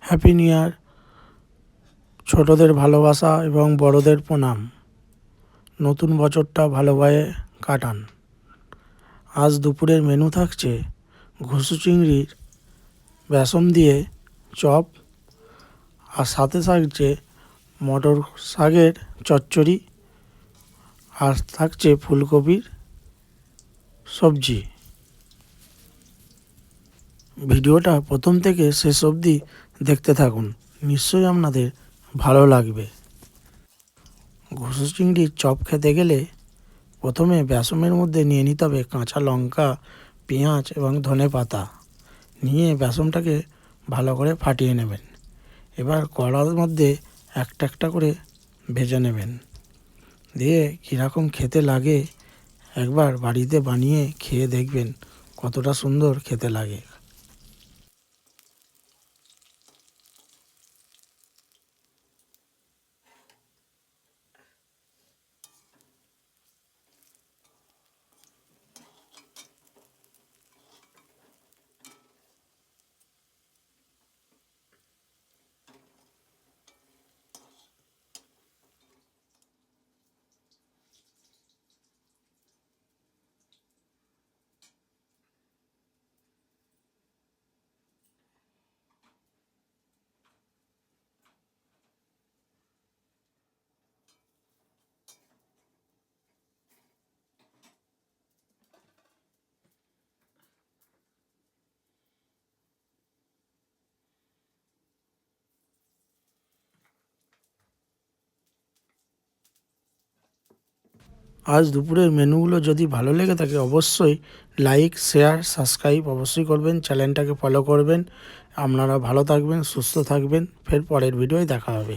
Happy new year. ছোটদের ভালোবাসা এবং বড়দের প্রণাম। নতুন বছরটা ভালোভাবে কাটান। আজ দুপুরের মেনু থাকছে ঘুসু চিংড়ির বেসন দিয়ে চপ, আর সাথে থাকছে মটর শাকের চচ্চড়ি, আর থাকছে ফুলকপির সবজি। ভিডিওটা প্রথম থেকে শেষ অবধি দেখতে থাকুন, নিশ্চয়ই আপনাদের ভালো লাগবে। ঘুসু চিংড়ির চপ খেতে গেলে প্রথমে বেসনের মধ্যে নিয়ে নিতে হবে কাঁচা লঙ্কা, পেঁয়াজ এবং ধনেপাতা। নিয়ে বেসনটাকে ভালো করে ফাটিয়ে নেবেন। এবার কড়ার মধ্যে একটা একটা করে ভেজে নেবেন। দিয়ে কীরকম খেতে লাগে একবার বাড়িতে বানিয়ে খেয়ে দেখবেন কতটা সুন্দর খেতে লাগে। আজ দুপুরের মেনুগুলো যদি ভালো লেগে থাকে অবশ্যই লাইক, শেয়ার, সাবস্ক্রাইব অবশ্যই করবেন, চ্যানেলটাকে ফলো করবেন। আপনারা ভালো থাকবেন, সুস্থ থাকবেন। ফের পরের ভিডিওয় দেখা হবে।